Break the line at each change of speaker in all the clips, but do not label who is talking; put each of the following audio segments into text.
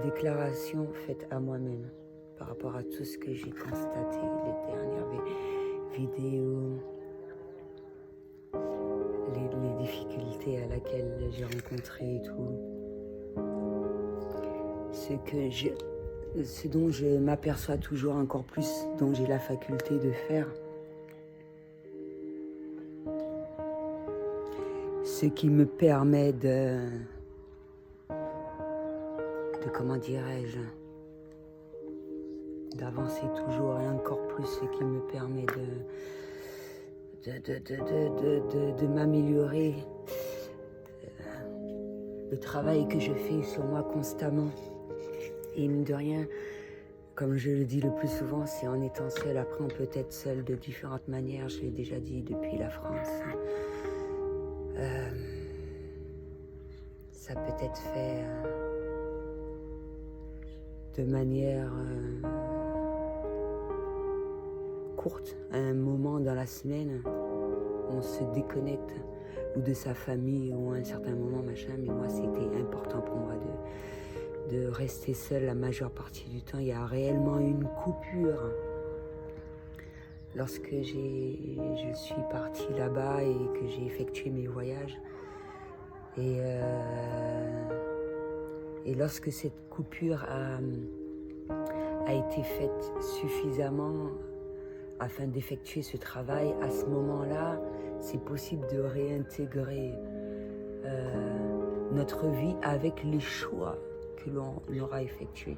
déclaration faite à moi-même par rapport à tout ce que j'ai constaté, les dernières vidéos, les difficultés à laquelle j'ai rencontré et tout. Ce dont je m'aperçois toujours encore plus, dont j'ai la faculté de faire. Ce qui me permet de comment dirais-je, d'avancer toujours et encore plus, ce qui me permet de m'améliorer, le travail que je fais sur moi constamment. Et mine de rien, comme je le dis le plus souvent, c'est en étant seul. Après, on peut être seul de différentes manières, je l'ai déjà dit, depuis la France. Ça peut être fait de manière courte, à un moment dans la semaine, on se déconnecte, ou de sa famille, ou à un certain moment, machin. Mais moi, c'était important pour moi de rester seule la majeure partie du temps. Il y a réellement une coupure. Lorsque je suis partie là-bas et que j'ai effectué mes voyages, et lorsque cette coupure a été faite suffisamment afin d'effectuer ce travail, à ce moment-là, c'est possible de réintégrer notre vie avec les choix que l'on aura effectués.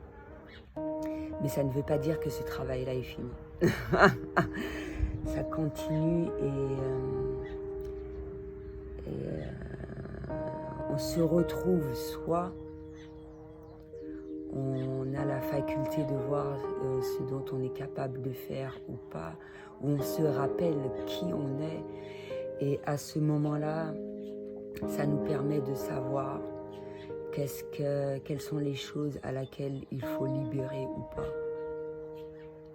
Mais ça ne veut pas dire que ce travail-là est fini. Ça continue et on se retrouve soit on a la faculté de voir ce dont on est capable de faire ou pas, ou on se rappelle qui on est, et à ce moment-là, ça nous permet de savoir quelles sont les choses à laquelle il faut libérer ou pas,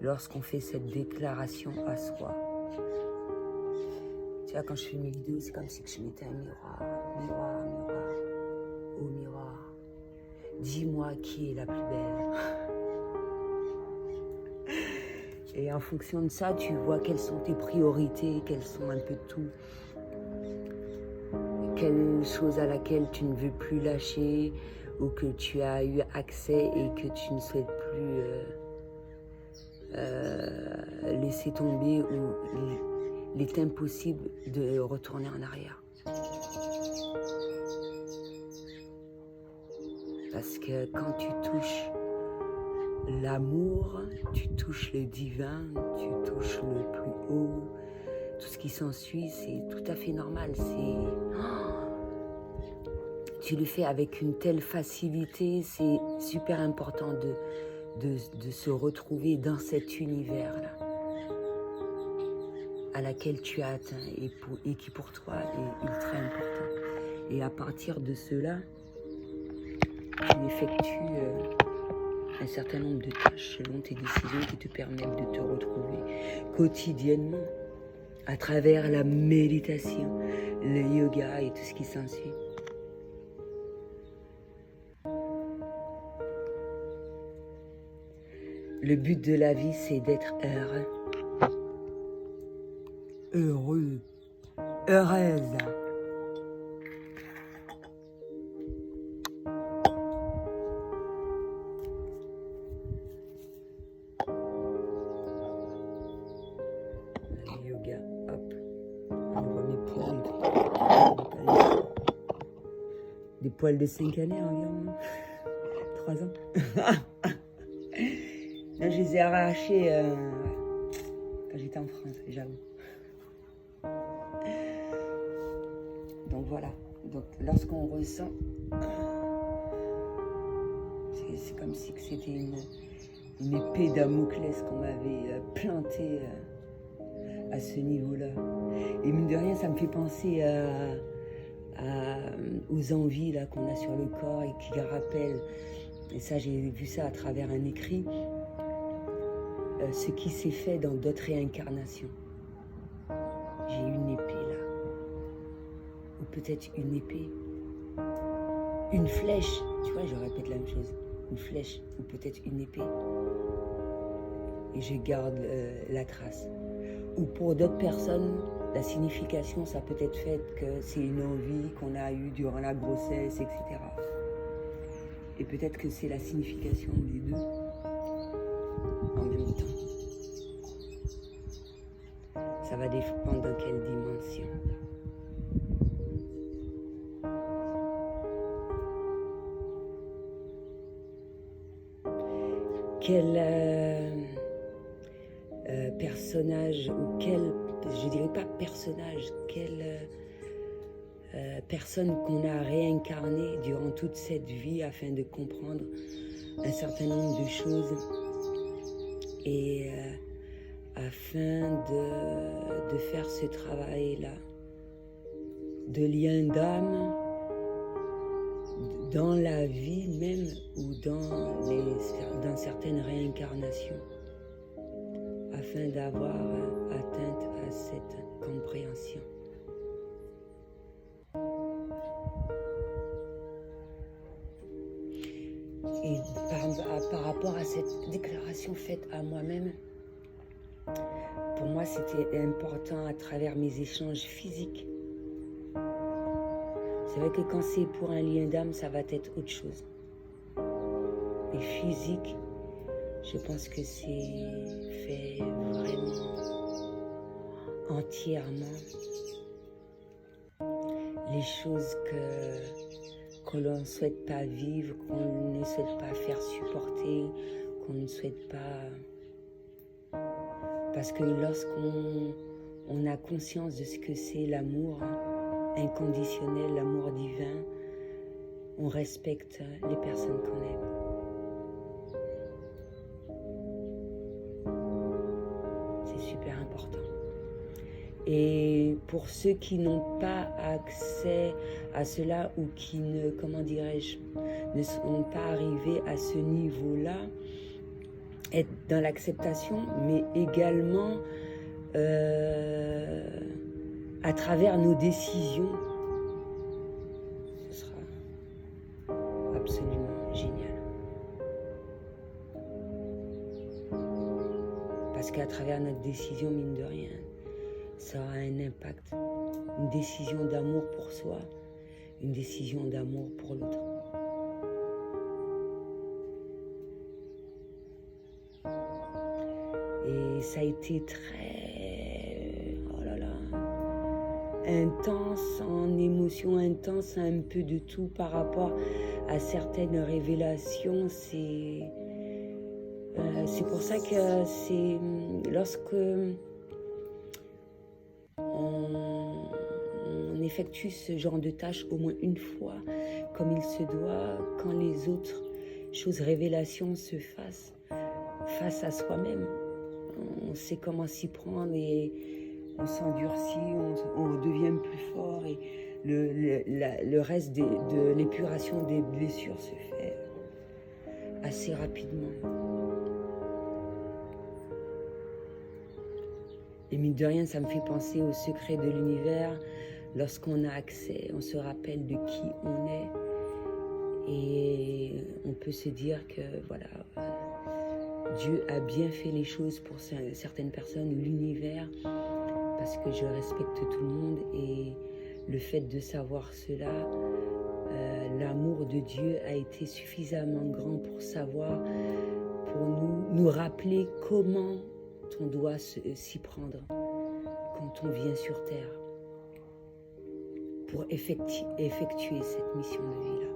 lorsqu'on fait cette déclaration à soi. Tu vois, quand je fais mes vidéos, c'est comme si je mettais un miroir, miroir, miroir, au miroir. Dis-moi qui est la plus belle. Et en fonction de ça, tu vois quelles sont tes priorités, quelles sont un peu tout. Quelle chose à laquelle tu ne veux plus lâcher, ou que tu as eu accès et que tu ne souhaites plus laisser tomber, ou il est impossible de retourner en arrière. Parce que quand tu touches l'amour, tu touches le divin, tu touches le plus haut, tout ce qui s'ensuit, c'est tout à fait normal. Tu le fais avec une telle facilité, c'est super important de se retrouver dans cet univers-là, à laquelle tu as atteint et qui pour toi est ultra important. Et à partir de cela, tu effectues un certain nombre de tâches selon tes décisions qui te permettent de te retrouver quotidiennement à travers la méditation, le yoga et tout ce qui s'ensuit. Le but de la vie, c'est d'être heureux. Heureux. Heureuse. Le yoga, hop. On voit mes poils. Des poils de 5 années environ. 3 ans. Là, je les ai arrachés quand j'étais en France, j'avoue. Donc voilà. Donc lorsqu'on ressent, c'est comme si c'était une épée Damoclès qu'on m'avait plantée à ce niveau-là. Et mine de rien, ça me fait penser aux envies là qu'on a sur le corps et qui rappellent, et ça j'ai vu ça à travers un écrit, ce qui s'est fait dans d'autres réincarnations. J'ai une épée là, ou peut-être une épée, une flèche, tu vois, je répète la même chose, une flèche ou peut-être une épée. Et je garde la trace. Ou pour d'autres personnes, la signification, ça peut être fait que c'est une envie qu'on a eue durant la grossesse, etc. Et peut-être que c'est la signification des deux en même temps. Ça va dépendre dans quelle dimension. Quel personnage ou quel, je dirais pas personnage, quelle personne qu'on a réincarnée durant toute cette vie afin de comprendre un certain nombre de choses et afin de faire ce travail-là de lien d'âme dans la vie même ou dans certaines réincarnations afin d'avoir atteinte à cette compréhension. Et par rapport à cette déclaration faite à moi-même, pour moi c'était important à travers mes échanges physiques. C'est vrai que quand c'est pour un lien d'âme, ça va être autre chose. Et physique, je pense que c'est fait vraiment entièrement les choses que l'on ne souhaite pas vivre, qu'on ne souhaite pas faire supporter, qu'on ne souhaite pas... Parce que lorsqu'on a conscience de ce que c'est l'amour inconditionnel, l'amour divin, on respecte les personnes qu'on aime. C'est super important. Et pour ceux qui n'ont pas accès à cela ou qui ne, comment dirais-je, ne sont pas arrivés à ce niveau-là, être dans l'acceptation, mais également à travers nos décisions, ce sera absolument génial. Parce qu'à travers notre décision, mine de rien, ça aura un impact. Une décision d'amour pour soi, une décision d'amour pour l'autre. Et ça a été très, oh là là, intense, en émotion intense, un peu de tout par rapport à certaines révélations. C'est pour ça que c'est lorsque on effectue ce genre de tâches au moins une fois, comme il se doit, quand les autres choses, révélations se fassent face à soi-même. On sait comment s'y prendre et on s'endurcit, on devient plus fort et le reste de l'épuration des blessures se fait assez rapidement. Et mine de rien, ça me fait penser au secret de l'univers. Lorsqu'on a accès, on se rappelle de qui on est et on peut se dire que voilà, Dieu a bien fait les choses pour certaines personnes, l'univers, parce que je respecte tout le monde et le fait de savoir cela, l'amour de Dieu a été suffisamment grand pour savoir, pour nous rappeler comment on doit s'y prendre quand on vient sur terre pour effectuer cette mission de vie-là.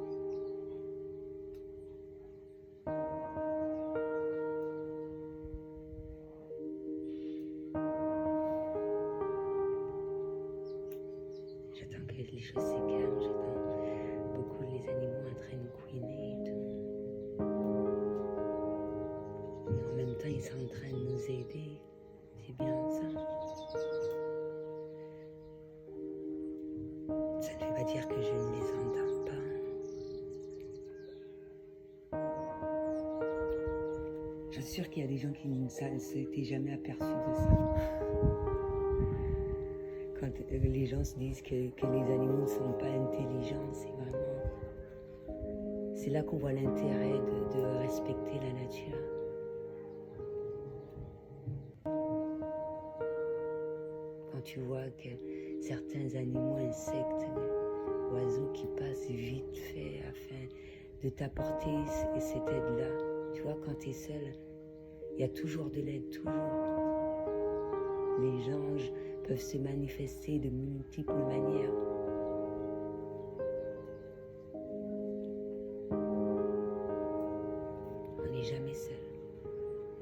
J'attends que les choses se calment, j'attends beaucoup les animaux en train de couiner et tout. Mais en même temps, ils sont en train de nous aider. C'est bien ça. Ça ne veut pas dire que je ne les entends pas. Je suis sûre qu'il y a des gens qui ne s'étaient jamais aperçus de ça. Quand les gens se disent que les animaux ne sont pas intelligents, c'est là qu'on voit l'intérêt de respecter la nature. Quand tu vois que certains animaux, insectes, oiseaux qui passent vite fait afin de t'apporter cette aide-là. Tu vois, quand tu es seul, il y a toujours de l'aide, toujours. Les anges peuvent se manifester de multiples manières. On n'est jamais seul.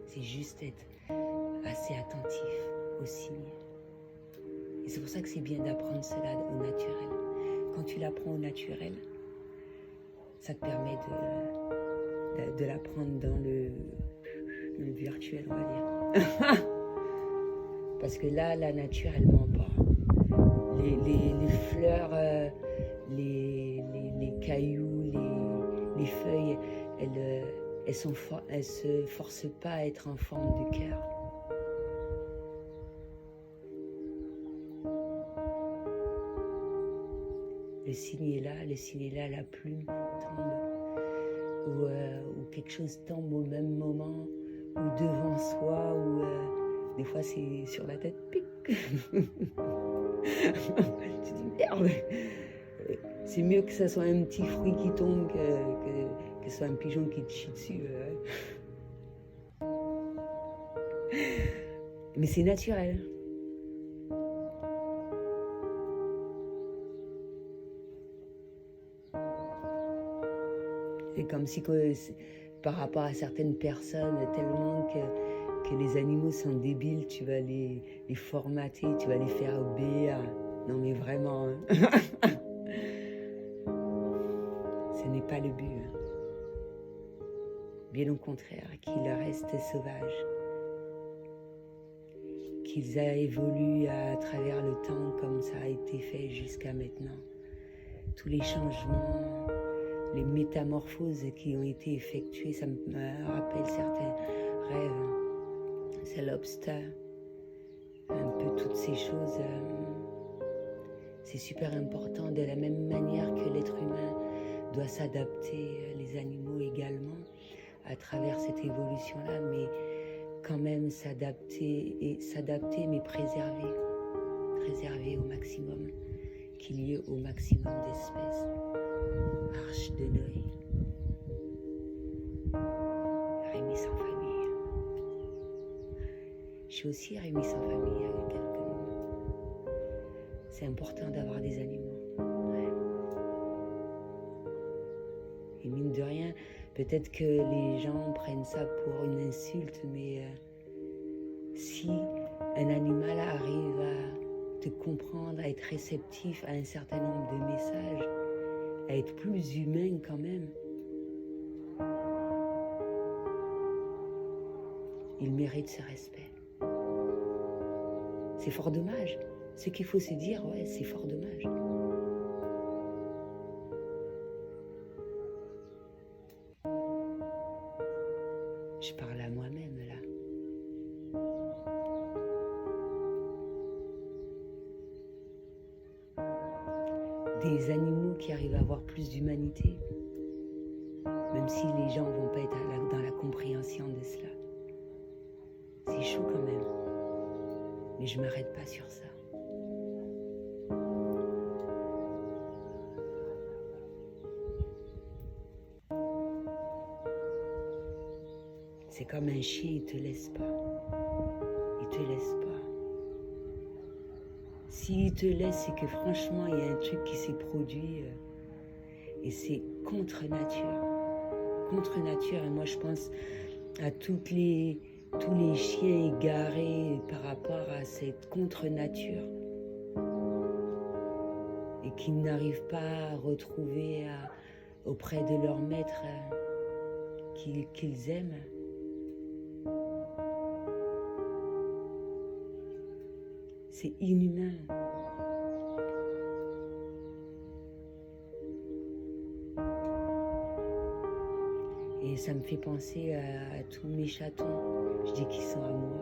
C'est juste être assez attentif aux signes. Et c'est pour ça que c'est bien d'apprendre cela au naturel. Quand tu l'apprends au naturel, ça te permet de l'apprendre dans le virtuel, on va dire. Parce que là, la nature, elle ment pas. Les fleurs, les cailloux, les feuilles, elles se forcent pas à être en forme de cœur. Le signe est là, la plume tombe, ou quelque chose tombe au même moment, ou devant soi, ou des fois c'est sur la tête, pic. Tu dis merde, c'est mieux que ça soit un petit fruit qui tombe que ce soit un pigeon qui te chie dessus. Mais c'est naturel. C'est comme si par rapport à certaines personnes, tellement que les animaux sont débiles, tu vas les formater, tu vas les faire obéir. Non mais vraiment, hein. Ce n'est pas le but. Hein. Bien au contraire, qu'ils restent sauvages. Qu'ils évoluent à travers le temps comme ça a été fait jusqu'à maintenant. Tous les changements, les métamorphoses qui ont été effectuées, ça me rappelle certains rêves. C'est lobster, un peu toutes ces choses. C'est super important, de la même manière que l'être humain doit s'adapter, les animaux également, à travers cette évolution-là, mais quand même s'adapter, mais préserver au maximum, qu'il y ait au maximum d'espèces. Arche de Noé. Rémi sans famille. Je suis aussi Rémi sans famille avec quelques moments. C'est important d'avoir des animaux. Ouais. Et mine de rien, peut-être que les gens prennent ça pour une insulte, mais si un animal arrive à te comprendre, à être réceptif à un certain nombre de messages, à être plus humain quand même, il mérite ce respect. C'est fort dommage. Ce qu'il faut se dire, ouais, c'est fort dommage. Je parle à moi-même là. Des animaux qui arrivent à avoir plus d'humanité, même si les gens ne vont pas être dans la compréhension de cela. C'est chaud quand même, mais je ne m'arrête pas sur ça. C'est comme un chien, il ne te laisse pas. Il te laisse pas. S'il te laisse, c'est que franchement, il y a un truc qui s'est produit et c'est contre nature. Contre nature, et moi je pense à tous les chiens égarés par rapport à cette contre-nature et qui n'arrivent pas à retrouver auprès de leur maître qu'ils aiment. C'est inhumain. Et ça me fait penser à tous mes chatons. Je dis qu'ils sont à moi,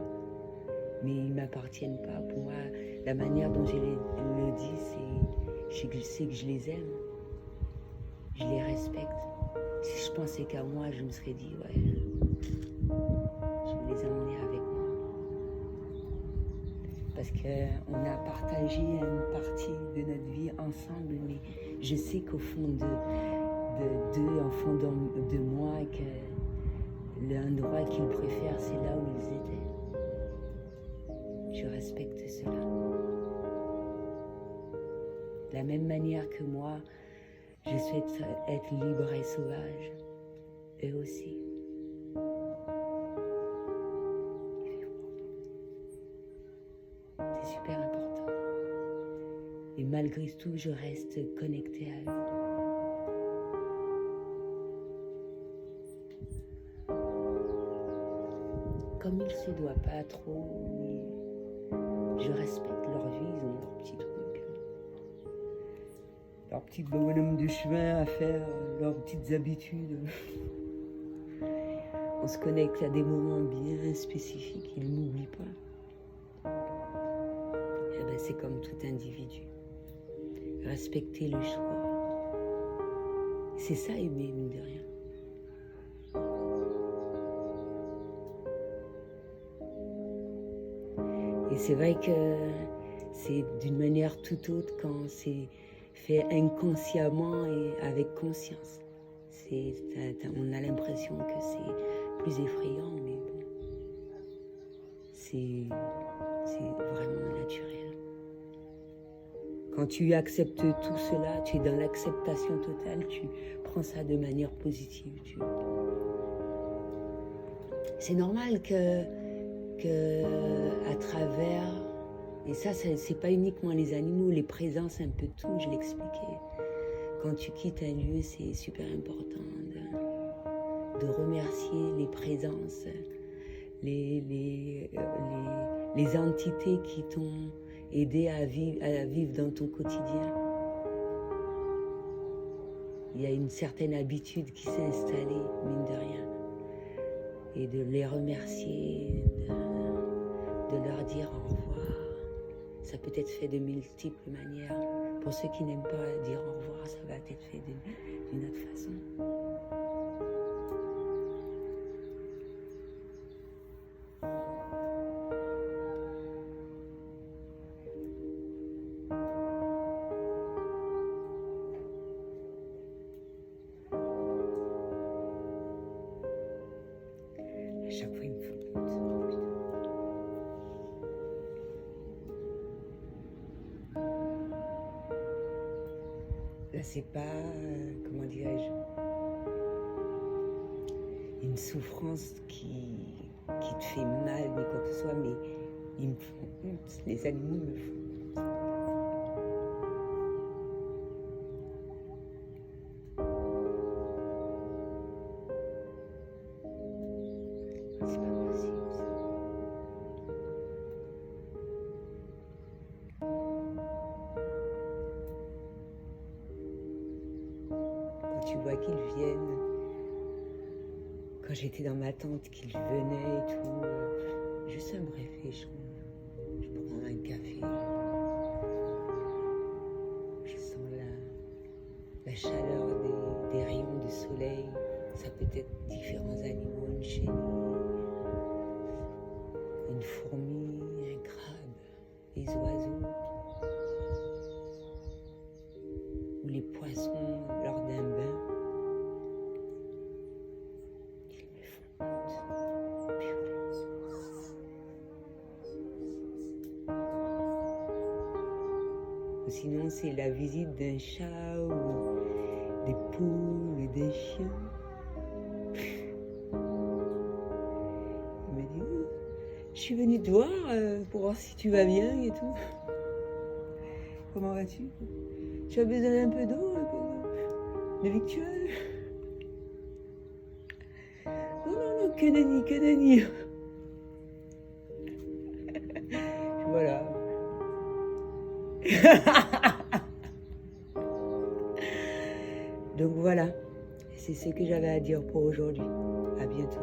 mais ils ne m'appartiennent pas. Pour moi, la manière dont je le dis, c'est que je sais que je les aime. Je les respecte. Si je pensais qu'à moi, je me serais dit, ouais, je vais les emmener avec moi. Parce qu'on a partagé une partie de notre vie ensemble, mais je sais qu'au fond d'eux, au fond de moi, que l'endroit qu'ils préfèrent, c'est là où ils étaient. Je respecte cela. De la même manière que moi, je souhaite être libre et sauvage, eux aussi. C'est super important. Et malgré tout, je reste connectée à eux. Comme il se doit pas trop, mais je respecte leur vie, ils ont leurs petits trucs. Leurs petits bonhommes de chemin à faire, leurs petites habitudes. On se connecte à des moments bien spécifiques, ils ne m'oublient pas. Et ben, c'est comme tout individu. Respecter le choix. C'est ça aimer, mine de rien. Et c'est vrai que c'est d'une manière tout autre quand c'est fait inconsciemment et avec conscience. On a l'impression que c'est plus effrayant, mais bon, c'est vraiment naturel. Quand tu acceptes tout cela, tu es dans l'acceptation totale, tu prends ça de manière positive. C'est normal que à travers, et ça c'est pas uniquement les animaux, les présences, un peu tout, je l'expliquais. Quand tu quittes un lieu, c'est super important de remercier les présences, les entités qui t'ont aidé à vivre dans ton quotidien. Il y a une certaine habitude qui s'est installée, mine de rien. Et de les remercier, de leur dire au revoir. Ça peut être fait de multiples manières. Pour ceux qui n'aiment pas dire au revoir, ça va être fait d'une autre façon. À chaque fois, il me faut là, c'est pas, comment dirais-je, une souffrance qui te fait mal, ni quoi que ce soit, mais ils me font honte. Les animaux me font honte. C'est pas possible, ça. Quand tu vois qu'ils viennent, quand j'étais dans ma tente, qu'ils venaient et tout, juste ça me réfléchit. Je prends un café, je sens la chaleur des rayons de soleil. Ça peut être différents animaux, une chenille, une fourmi, un crabe, les oiseaux, ou les poissons lors d'un bain. Ils me font honte. Ou sinon, c'est la visite d'un chat ou des poules et des chiens. Il me dit, oh, je suis venue te voir pour voir si tu vas bien et tout. Comment vas-tu? Tu as besoin d'un peu d'eau, de victuailles? Non, que nenni, que nenni. Voilà. Donc voilà, c'est ce que j'avais à dire pour aujourd'hui. À bientôt.